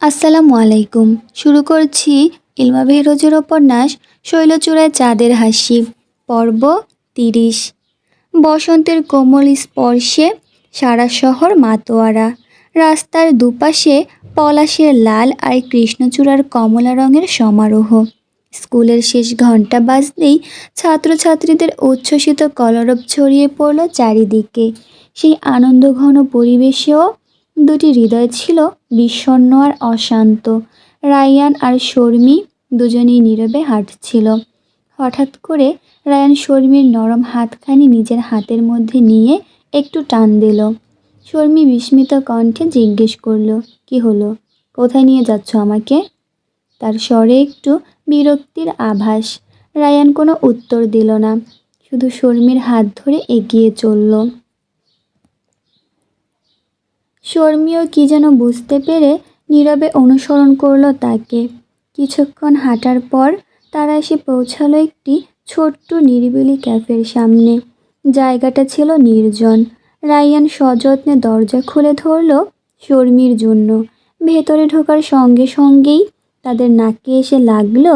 আসসালামু আলাইকুম। শুরু করছি ইলমা বেহরোজের উপন্যাস শৈলচূড়ায় চাঁদের হাসি, পর্ব ৩০। বসন্তের কোমল স্পর্শে সারা শহর মাতোয়ারা। রাস্তার দুপাশে পলাশের লাল আর কৃষ্ণচূড়ার কমলা রঙের সমারোহ। স্কুলের শেষ ঘণ্টা বাজতেই ছাত্রছাত্রীদের উচ্ছ্বসিত কলরব ছড়িয়ে পড়ল চারিদিকে। সেই আনন্দঘন পরিবেশেও দুটি হৃদয় ছিল বিষণ্ণ আর অশান্ত। রায়ান আর শর্মী দুজনেই নীরবে হাঁটছিল। হঠাৎ করে রায়ান শর্মীর নরম হাতখানি নিজের হাতের মধ্যে নিয়ে একটু টান দিল। শর্মী বিস্মিত কণ্ঠে জিজ্ঞেস করল, কি হলো? কোথায় নিয়ে যাচ্ছ আমাকে? তার স্বরে একটু বিরক্তির আভাস। রায়ান কোনো উত্তর দিল না, শুধু শর্মীর হাত ধরে এগিয়ে চলল। শর্মীও কি যেন বুঝতে পেরে নীরবে অনুসরণ করল তাকে। কিছুক্ষণ হাঁটার পর তারা এসে পৌঁছালো একটি ছোট্ট নিরিবিলি ক্যাফের সামনে। জায়গাটা ছিল নির্জন। রায়ান সযত্নে দরজা খুলে ধরল শর্মীর জন্য। ভেতরে ঢোকার সঙ্গে সঙ্গেই তাদের নাকে এসে লাগলো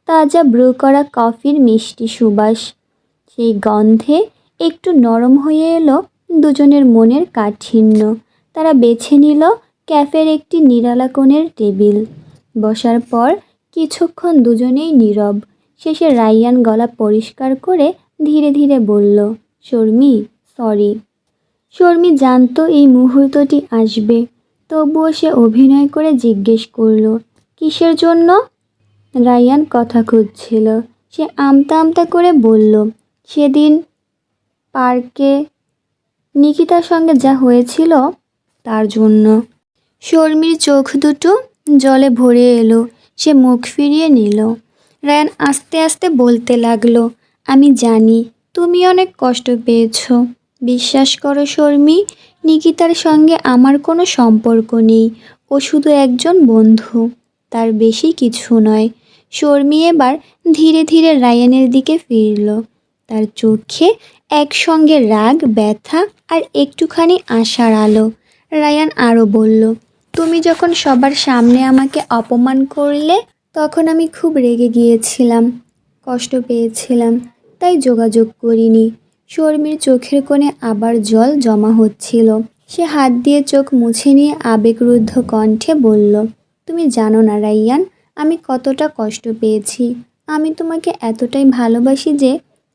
তাজা ব্রু করা কফির মিষ্টি সুবাস। সেই গন্ধে একটু নরম হয়ে এলো দুজনের মনের কাঠিন্য। তারা বেছে নিল ক্যাফের একটি নিরালা কোণের টেবিল। বসার পর কিছুক্ষণ দুজনেই নীরব। শেষে রায়ান গলা পরিষ্কার করে ধীরে ধীরে বলল, শর্মী, সরি। শর্মী জানতো এই মুহূর্তটি আসবে, তবুও সে অভিনয় করে জিজ্ঞেস করল, কিসের জন্য? রায়ান কথা খুঁজছিল। সে আমতা আমতা করে বলল, সেদিন পার্কে নিকিতার সঙ্গে যা হয়েছিল তার জন্য। শর্মীর চোখ দুটো জলে ভরে এলো। সে মুখ ফিরিয়ে নিল। রায়ান আস্তে আস্তে বলতে লাগলো, আমি জানি তুমি অনেক কষ্ট পেয়েছ। বিশ্বাস করো শর্মী, নিকিতার সঙ্গে আমার কোনো সম্পর্ক নেই। ও শুধু একজন বন্ধু, তার বেশি কিছু নয়। শর্মী এবার ধীরে ধীরে রায়ানের দিকে ফিরল। তার চোখে একসঙ্গে রাগ, ব্যথা আর একটুখানি আশার আলো। রায়ান আরও বলল, তুমি যখন সবার সামনে আমাকে অপমান করলে তখন আমি খুব রেগে গিয়েছিলাম, কষ্ট পেয়েছিলাম, তাই যোগাযোগ করিনি। শর্মীর চোখের কোণে আবার জল জমা হচ্ছিল। সে হাত দিয়ে চোখ মুছে নিয়ে আবেগরুদ্ধ কণ্ঠে বলল, তুমি জানো না রায়ান, আমি কতটা কষ্ট পেয়েছি। আমি তোমাকে এতটাই ভালোবাসি যে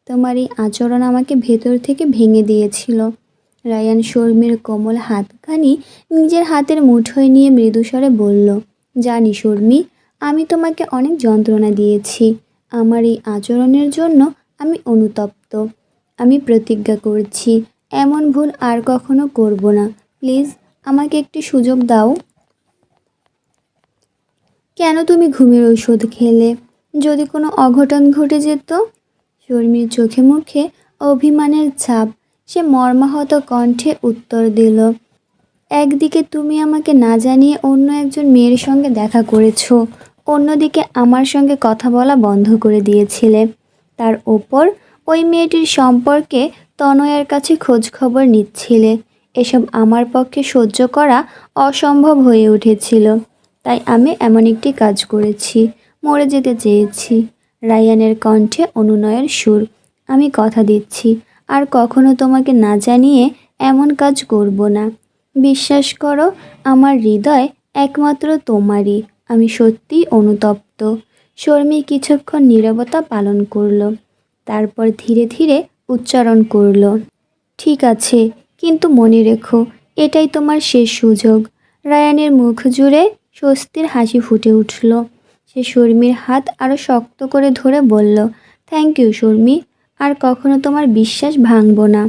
তোমার এই আচরণ আমাকে ভেতর থেকে ভেঙে দিয়েছিল। রায়ান শর্মীর কোমল হাতখানি নিজের হাতের মুঠোয় নিয়ে মৃদুস্বরে বলল, জানি শর্মী, আমি তোমাকে অনেক যন্ত্রণা দিয়েছি। আমার এই আচরণের জন্য আমি অনুতপ্ত। আমি প্রতিজ্ঞা করছি এমন ভুল আর কখনো করব না। প্লিজ আমাকে একটি সুযোগ দাও। কেন তুমি ঘুমের ঔষধ খেলে? যদি কোনো অঘটন ঘটে যেত? শর্মীর চোখে মুখে অভিমানের ছাপ। সে মর্মাহত কণ্ঠে উত্তর দিল, একদিকে তুমি আমাকে না জানিয়ে অন্য একজন মেয়ের সঙ্গে দেখা করেছ, অন্যদিকে আমার সঙ্গে কথা বলা বন্ধ করে দিয়েছিলে। তার ওপর ওই মেয়েটির সম্পর্কে তনয়ার কাছে খোঁজ খবর নিচ্ছিলে। এসব আমার পক্ষে সহ্য করা অসম্ভব হয়ে উঠেছিল। তাই আমি এমন একটি কাজ করেছি, মরে যেতে চেয়েছি। রায়ানের কণ্ঠে অনুনয়ের সুর। আমি কথা দিচ্ছি আর কখনো তোমাকে না জানিয়ে এমন কাজ করব না। বিশ্বাস করো, আমার হৃদয় একমাত্র তোমারই। আমি সত্যিই অনুতপ্ত। শর্মী কিছুক্ষণ নীরবতা পালন করল, তারপর ধীরে ধীরে উচ্চারণ করল, ঠিক আছে, কিন্তু মনে রেখো এটাই তোমার শেষ সুযোগ। রায়ানের মুখ জুড়ে স্বস্তির হাসি ফুটে উঠল। সে শর্মীর হাত আরও শক্ত করে ধরে বলল, থ্যাংক ইউ শর্মী, আর কখনো তোমার বিশ্বাস ভাঙব না।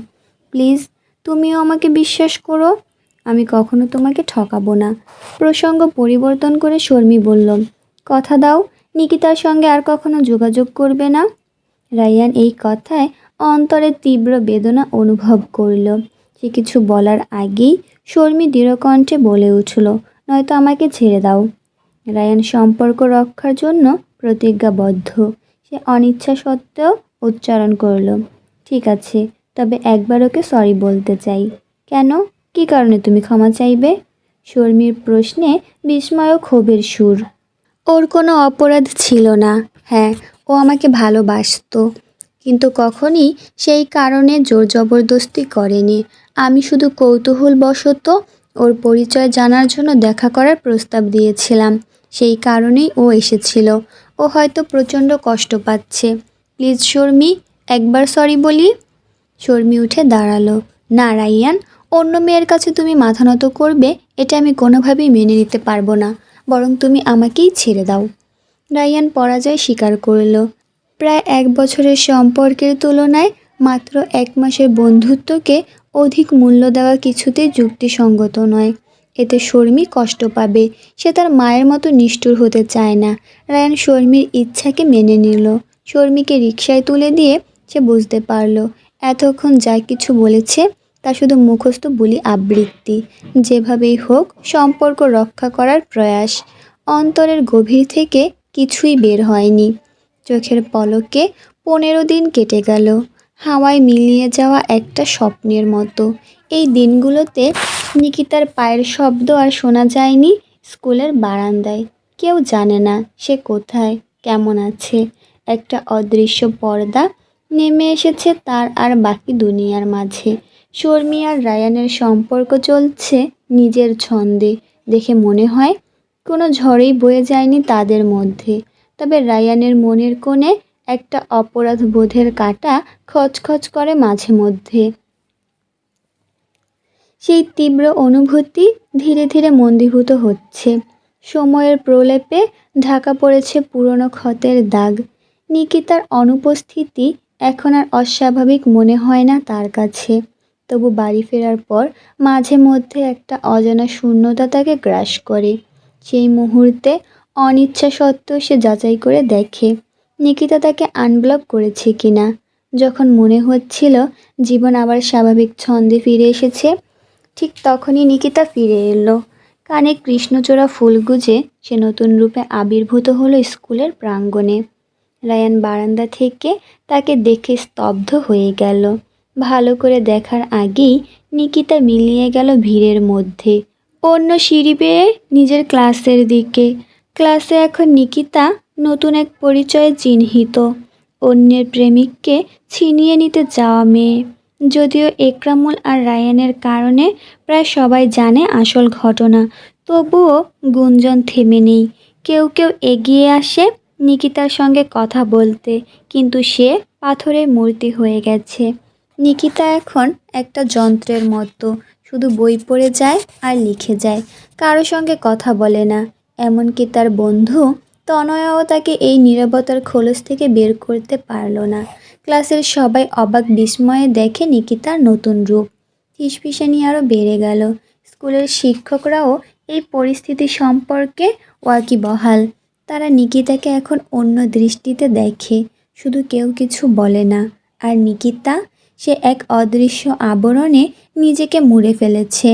প্লিজ তুমিও আমাকে বিশ্বাস করো। আমি কখনো তোমাকে ঠকাবো না। প্রসঙ্গ পরিবর্তন করে শর্মী বলল, কথা দাও নিকিতার সঙ্গে আর কখনো যোগাযোগ করবে না। রায়ান এই কথায় অন্তরে তীব্র বেদনা অনুভব করল। সে কিছু বলার আগেই শর্মী দৃঢ়কণ্ঠে বলে উঠল, নয়তো আমাকে ছেড়ে দাও। রায়ান সম্পর্ক রক্ষার জন্য প্রতিজ্ঞাবদ্ধ। সে অনিচ্ছা সত্ত্বেও উচ্চারণ করল, ঠিক আছে, তবে একবার ওকে সরি বলতে চাই। কেন? কী কারণে তুমি ক্ষমা চাইবে? শর্মির প্রশ্নে বিস্ময় ও ক্ষোভের সুর। ওর কোনো অপরাধ ছিল না। হ্যাঁ, ও আমাকে ভালোবাসতো, কিন্তু কখনই সেই কারণে জোর জবরদস্তি করেনি। আমি শুধু কৌতূহলবশত ওর পরিচয় জানার জন্য দেখা করার প্রস্তাব দিয়েছিলাম। সেই কারণেই ও এসেছিল। ও হয়তো প্রচণ্ড কষ্ট পাচ্ছে। প্লিজ শর্মি, একবার সরি বলি। শর্মি উঠে দাঁড়ালো। না রাইয়ান, অন্য মেয়ের কাছে তুমি মাথা নত করবে এটা আমি কোনোভাবেই মেনে নিতে পারবো না। বরং তুমি আমাকেই ছেড়ে দাও। রাইয়ান পরাজয় স্বীকার করল। প্রায় 1 বছরের সম্পর্কের তুলনায় মাত্র 1 মাসের বন্ধুত্বকে অধিক মূল্য দেওয়া কিছুতেই যুক্তিসঙ্গত নয়। এতে শর্মি কষ্ট পাবে। সে তার মায়ের মতো নিষ্ঠুর হতে চায় না। রায়ান শর্মির ইচ্ছাকে মেনে নিল। শর্মিকে রিকশায় তুলে দিয়ে সে বুঝতে পারল এতক্ষণ যা কিছু বলেছে তা শুধু মুখস্থ বুলি আবৃত্তি। যেভাবেই হোক সম্পর্ক রক্ষা করার প্রয়াস। অন্তরের গভীর থেকে কিছুই বের হয়নি। চোখের পলকে 15 দিন কেটে গেল, হাওয়ায় মিলিয়ে যাওয়া একটা স্বপ্নের মতো। এই দিনগুলোতে নিকিতার পায়ের শব্দ আর শোনা যায়নি স্কুলের বারান্দায়। কেউ জানে না সে কোথায়, কেমন আছে। একটা অদৃশ্য পর্দা নেমে এসেছে তার আর বাকি দুনিয়ার মাঝে। শর্মি আর রায়ানের সম্পর্ক চলছে নিজের ছন্দে। দেখে মনে হয় কোনো ঝড়েই বয়ে যায়নি তাদের মধ্যে। তবে রায়ানের মনের কোণে একটা অপরাধ বোধের কাঁটা খচখচ করে মাঝে মধ্যে। সেই তীব্র অনুভূতি ধীরে ধীরে মন্দীভূত হচ্ছে। সময়ের প্রলেপে ঢাকা পড়েছে পুরনো ক্ষতের দাগ। নিকিতার অনুপস্থিতি এখন আর অস্বাভাবিক মনে হয় না তার কাছে। তবু বাড়ি ফেরার পর মাঝে মধ্যে একটা অজানা শূন্যতা তাকে গ্রাস করে। সেই মুহূর্তে অনিচ্ছা সত্ত্বেও সে যাচাই করে দেখে নিকিতা তাকে আনব্লক করেছে কিনা। যখন মনে হচ্ছিল জীবন আবার স্বাভাবিক ছন্দে ফিরে এসেছে, ঠিক তখনই নিকিতা ফিরে এলো। কানে কৃষ্ণচূড়া ফুল গুজে সে নতুন রূপে আবির্ভূত হলো স্কুলের প্রাঙ্গণে। রায়ান বারান্দা থেকে তাকে দেখে স্তব্ধ হয়ে গেল। ভালো করে দেখার আগেই নিকিতা মিলিয়ে গেল ভিড়ের মধ্যে, অন্য সিঁড়ি বেয়ে নিজের ক্লাসের দিকে। ক্লাসে এখন নিকিতা নতুন এক পরিচয়ে চিহ্নিত, অন্যের প্রেমিককে ছিনিয়ে নিতে যাওয়া মেয়ে। যদিও একরামুল আর রায়ানের কারণে প্রায় সবাই জানে আসল ঘটনা, তবুও গুঞ্জন থেমে নেই। কেউ কেউ এগিয়ে আসে নিকিতার সঙ্গে কথা বলতে, কিন্তু সে পাথরের মূর্তি হয়ে গেছে। নিকিতা এখন একটা যন্ত্রের মতো, শুধু বই পড়ে যায় আর লিখে যায়, কারো সঙ্গে কথা বলে না। এমনকি তার বন্ধু তনয়াও তাকে এই নীরবতার খোলস থেকে বের করতে পারল না। ক্লাসের সবাই অবাক বিস্ময়ে দেখে নিকিতার নতুন রূপ। ফিসফিসানি আরও বেড়ে গেল। স্কুলের শিক্ষকরাও এই পরিস্থিতি সম্পর্কে ওয়াকিবহাল। তারা নিকিতাকে এখন অন্য দৃষ্টিতে দেখে, শুধু কেউ কিছু বলে না। আর নিকিতা, সে এক অদৃশ্য আবরণে নিজেকে মুড়ে ফেলেছে।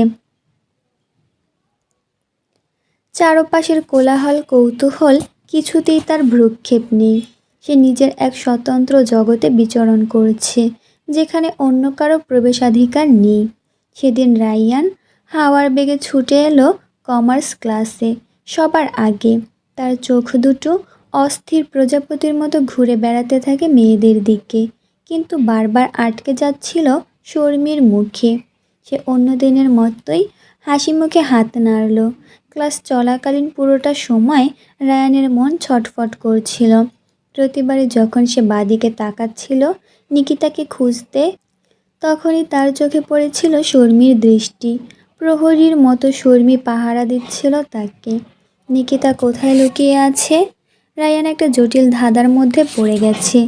চারপাশের কোলাহল কৌতূহল কিছুতেই তার ভ্রুক্ষেপ নেই। সে নিজের এক স্বতন্ত্র জগতে বিচরণ করছে, যেখানে অন্য কারো প্রবেশাধিকার নেই। সেদিন রাইয়ান হাওয়ার বেগে ছুটে এলো কমার্স ক্লাসে সবার আগে। তার চোখ দুটো অস্থির প্রজাপতির মতো ঘুরে বেড়াতে থাকে মেয়েদের দিকে, কিন্তু বারবার আটকে যাচ্ছিল শর্মির মুখে। সে অন্য দিনের মতোই হাসি মুখে হাত নাড়ল। ক্লাস চলাকালীন পুরোটা সময় রায়ানের মন ছটফট করছিল। প্রতিবারই যখন সে বাদিকে তাকাচ্ছিল নিকিতাকে খুঁজতে, তখনই তার চোখে পড়েছিল শর্মির দৃষ্টি। প্রহরীর মতো শর্মি পাহারা দিচ্ছিল তাকে। নিকিতা কোথায় লুকিয়ে আছে? রায়ান একটা জটিল ধাঁধার মধ্যে পড়ে গেছে,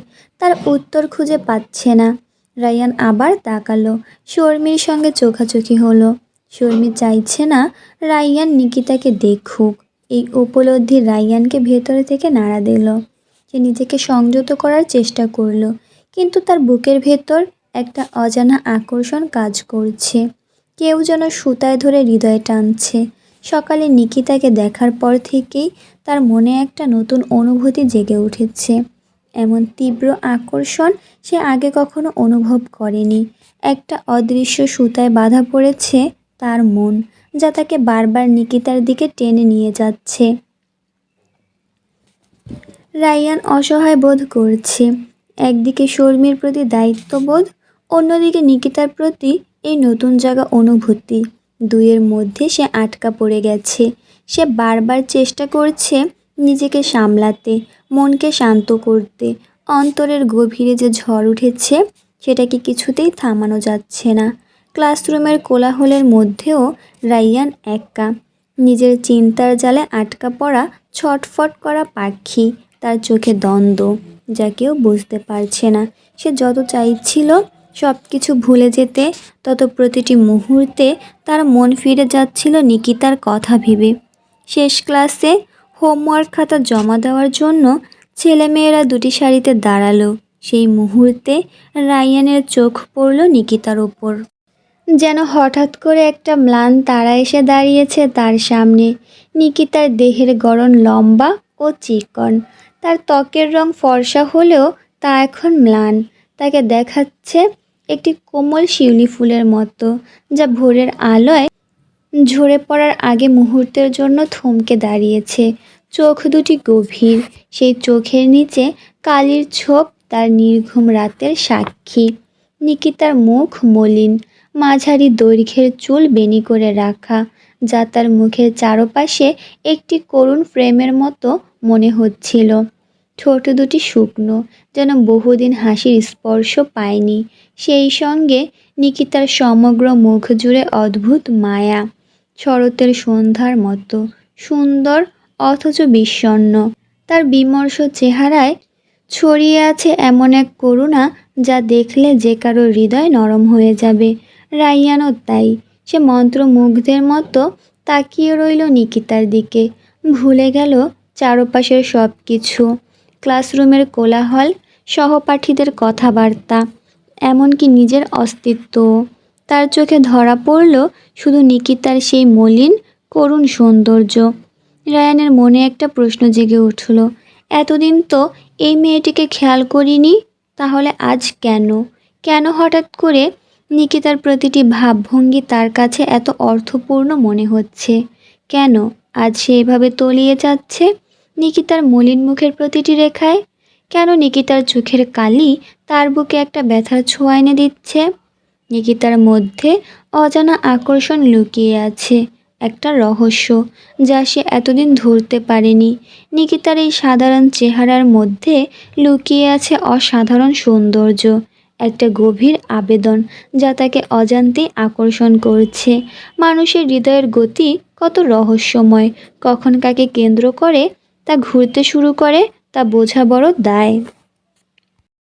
তার উত্তর খুঁজে পাচ্ছে না। রায়ান আবার তাকালো, শর্মির সঙ্গে চোখাচোখি হলো। শর্মি চাইছে না রায়ান নিকিতাকে দেখুক। এই উপলব্ধি রায়ানকে ভেতরে থেকে নাড়া দিল। সে নিজেকে সংযত করার চেষ্টা করলো, কিন্তু তার বুকের ভেতর একটা অজানা আকর্ষণ কাজ করছে। কেউ যেন সুতায় ধরে হৃদয়ে টানছে। সকালে নিকিতাকে দেখার পর থেকেই তার মনে একটা নতুন অনুভূতি জেগে উঠেছে। এমন তীব্র আকর্ষণ সে আগে কখনো অনুভব করেনি। একটা অদৃশ্য সুতায় বাঁধা পড়েছে তার মন, যা তাকে বারবার নিকিতার দিকে টেনে নিয়ে যাচ্ছে। রায়ান অসহায় বোধ করছে, একদিকে শর্মির প্রতি দায়িত্ববোধ, অন্যদিকে নিকিতার প্রতি এই নতুন জায়গা অনুভূতি। দুইয়ের মধ্যে সে আটকা পড়ে গেছে। সে বারবার চেষ্টা করছে নিজেকে সামলাতে, মনকে শান্ত করতে। অন্তরের গভীরে যে ঝড় উঠেছে সেটাকে কিছুতেই থামানো যাচ্ছে না। ক্লাসরুমের কোলাহলের মধ্যেও রায়ান একা, নিজের চিন্তার জালে আটকা পড়া ছটফট করা পাখি। তার চোখে দ্বন্দ্ব, যা কেউ বুঝতে পারছে না। সে যত চাইছিল সব কিছু ভুলে যেতে, তত প্রতিটি মুহূর্তে তার মন ফিরে যাচ্ছিল নিকিতার কথা ভেবে। শেষ ক্লাসে হোমওয়ার্ক খাতা জমা দেওয়ার জন্য ছেলেমেয়েরা দুটি সারিতে দাঁড়ালো। সেই মুহূর্তে রায়ানের চোখ পড়ল নিকিতার ওপর। যেন হঠাৎ করে একটা ম্লান তারা এসে দাঁড়িয়েছে তার সামনে। নিকিতার দেহের গড়ন লম্বা ও চিকন, তার ত্বকের রং ফর্সা হলেও তা এখন ম্লান। তাকে দেখাচ্ছে একটি কোমল শিউলি ফুলের মতো, যা ভোরের আলোয় ঝরে পড়ার আগে মুহূর্তের জন্য থমকে দাঁড়িয়েছে। চোখ দুটি গভীর, সেই চোখের নিচে কালির ছোপ তার নির্ঘুম রাতের সাক্ষী। নিকিতার মুখ মলিন, মাঝারি দৈর্ঘ্যের চুল বেনি করে রাখা, যা তার মুখের চারপাশে একটি করুণ ফ্রেমের মতো মনে হচ্ছিল। ঠোঁট দুটি শুকনো, যেন বহুদিন হাসির স্পর্শ পায়নি। সেই সঙ্গে নিকিতার সমগ্র মুখ জুড়ে অদ্ভুত মায়া, শরতের সন্ধ্যার মতো সুন্দর অথচ বিষণ্ণ। তার বিমর্ষ চেহারায় ছড়িয়ে আছে এমন এক করুণা যা দেখলে যে কারো হৃদয় নরম হয়ে যাবে। রায়ানও তাই। সে মন্ত্রমুগ্ধের মতো তাকিয়ে রইল নিকিতার দিকে, ভুলে গেল চারপাশের সব কিছু, ক্লাসরুমের কোলাহল, সহপাঠীদের কথাবার্তা, এমনকি নিজের অস্তিত্ব। তার চোখে ধরা পড়ল শুধু নিকিতার সেই মলিন করুণ সৌন্দর্য। রায়ানের মনে একটা প্রশ্ন জেগে উঠল, এতদিন তো এই মেয়েটিকে খেয়াল করিনি, তাহলে আজ কেন? কেন হঠাৎ করে নিকিতার প্রতিটি ভাবভঙ্গি তার কাছে এত অর্থপূর্ণ মনে হচ্ছে? কেন আজ সে এভাবে তলিয়ে যাচ্ছে নিকিতার মলিন মুখের প্রতিটি রেখায়? কেন নিকিতার চোখের কালি তার বুকে একটা ব্যথার ছোঁয়া এনে দিচ্ছে? নিকিতার মধ্যে অজানা আকর্ষণ লুকিয়ে আছে, একটা রহস্য যা সে এতদিন ধরতে পারেনি। নিকিতার এই সাধারণ চেহারার মধ্যে লুকিয়ে আছে অসাধারণ সৌন্দর্য, একটা গভীর আবেদন যা তাকে অজান্তেই আকর্ষণ করছে। মানুষের হৃদয়ের গতি কত রহস্যময়, কখন কাকে কেন্দ্র করে তা ঘুরতে শুরু করে তা বোঝা বড় দায়।